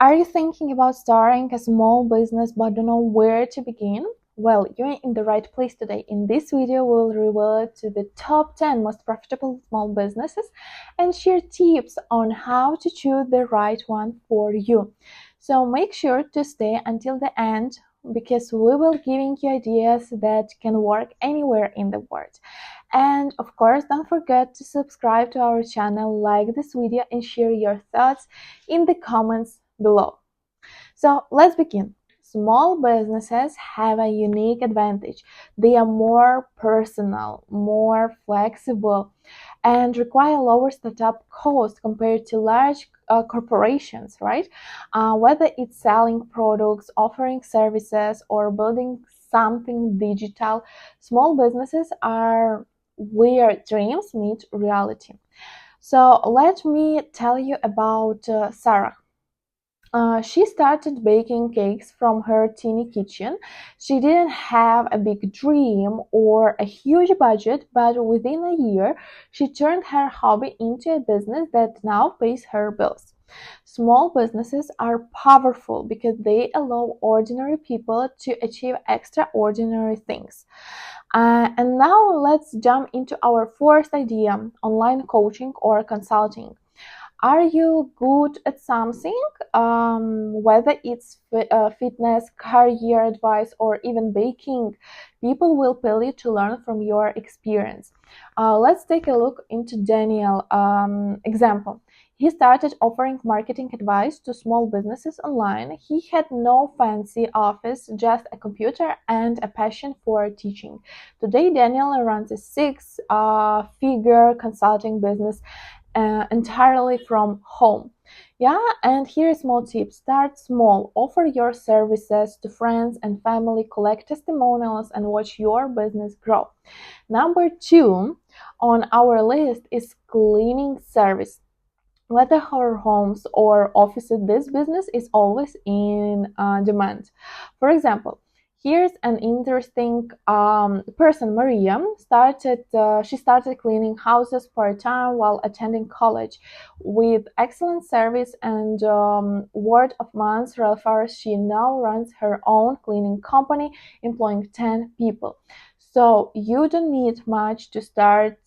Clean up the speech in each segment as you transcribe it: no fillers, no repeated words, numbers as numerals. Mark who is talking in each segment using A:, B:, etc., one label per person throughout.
A: Are you thinking about starting a small business but don't know where to begin? Well, you're in the right place today. In this video, we'll reveal to the top 10 most profitable small businesses and share tips on how to choose the right one for you. So make sure to stay until the end because we will giving you ideas that can work anywhere in the world. And of course, don't forget to subscribe to our channel, like this video and share your thoughts in the comments below. So let's begin. Small businesses have a unique advantage. They are more personal, more flexible, and require lower startup costs compared to large corporations, right? Whether it's selling products, offering services, or building something digital, small businesses are where dreams meet reality. So let me tell you about Sarah. She started baking cakes from her teeny kitchen. She didn't have a big dream or a huge budget, but within a year, she turned her hobby into a business that now pays her bills. Small businesses are powerful because they allow ordinary people to achieve extraordinary things. And now let's jump into our first idea, online coaching or consulting. Are you good at something? Whether it's fitness, career advice, or even baking, people will pay you to learn from your experience. Let's take a look into Daniel example. He started offering marketing advice to small businesses online. He had no fancy office, just a computer and a passion for teaching. Today, Daniel runs a six-figure consulting business entirely from home. Yeah, and here is small tip. Start small. Offer your services to friends and family, collect testimonials, and watch your business grow. Number 2 on our list is cleaning service. Whether her homes or offices, this business is always in demand. For example, here's an interesting person. Maria she started cleaning houses part-time while attending college. With excellent service and word of mouth referrals, she now runs her own cleaning company, employing 10 people. So you don't need much to start,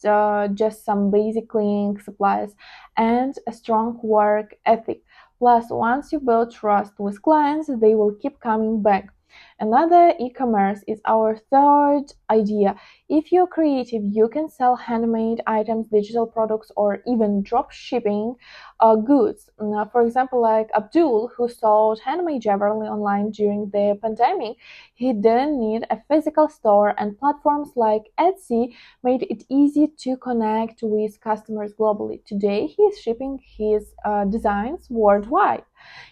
A: just some basic cleaning supplies and a strong work ethic. Plus, once you build trust with clients, they will keep coming back. Another e-commerce is our third idea. If you're creative, you can sell handmade items, digital products, or even drop shipping goods. For example, like Abdul, who sold handmade jewelry online during the pandemic, he didn't need a physical store, and platforms like Etsy made it easy to connect with customers globally. Today, he is shipping his designs worldwide.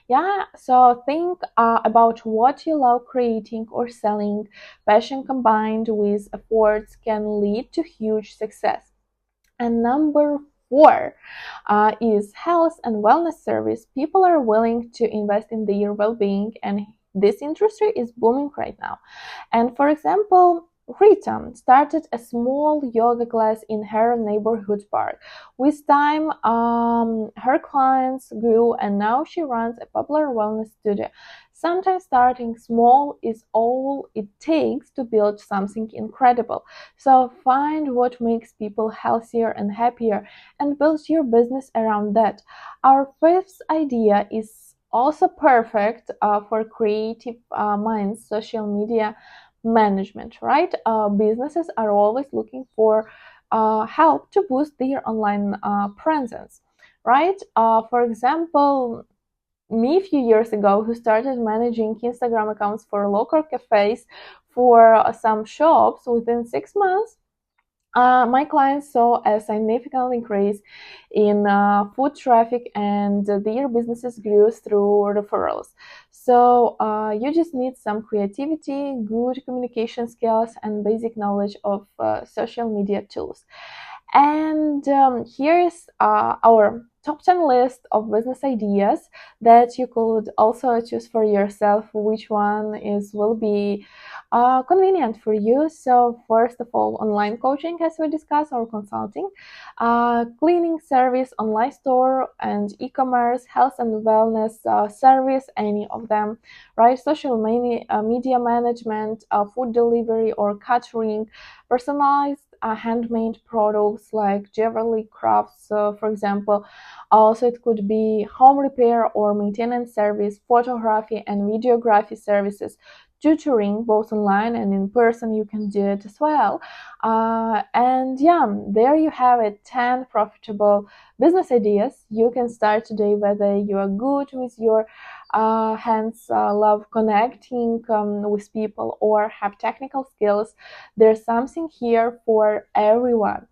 A: Yeah, so think about what you love creating or selling. Passion combined with efforts can lead to huge success. And number 4 is health and wellness service. People are willing to invest in their well-being, and this industry is booming right now. And for example, Rita started a small yoga class in her neighborhood park. With time, her clients grew, and now she runs a popular wellness studio. Sometimes starting small is all it takes to build something incredible. So find what makes people healthier and happier and build your business around that. Our fifth idea is also perfect for creative minds, social media management, right? Businesses are always looking for help to boost their online presence, right? For example, me a few years ago who started managing Instagram accounts for local cafes for some shops within 6 months. My clients saw a significant increase in foot traffic, and their businesses grew through referrals. So you just need some creativity, good communication skills, and basic knowledge of social media tools. And here is our top 10 list of business ideas that you could also choose for yourself which one is will be convenient for you. So first of all, online coaching, as we discussed, or consulting, cleaning service, online store and e-commerce, health and wellness service, any of them, right? Social media management, food delivery or catering, personalized handmade products like jewelry crafts, for example. Also, it could be home repair or maintenance service, photography and videography services, tutoring both online and in person. You can do it as well. And yeah, there you have it, 10 profitable business ideas you can start today, whether you are good with your hands, love connecting with people, or have technical skills. There's something here for everyone.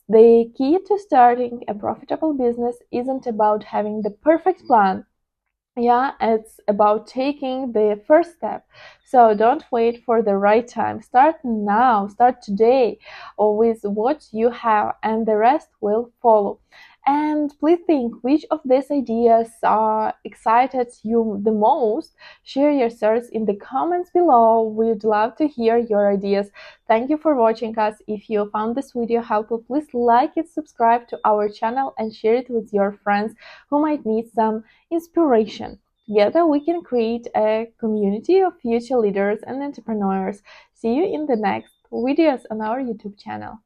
A: The key to starting a profitable business isn't about having the perfect plan. Yeah, it's about taking the first step. So don't wait for the right time. Start now, start today, or with what you have, and the rest will follow. And please think which of these ideas excited you the most. Share your thoughts in the comments below. We'd love to hear your ideas. Thank you for watching us. If you found this video helpful, please like it, subscribe to our channel, and share it with your friends who might need some inspiration. Together, we can create a community of future leaders and entrepreneurs. See you in the next videos on our YouTube channel.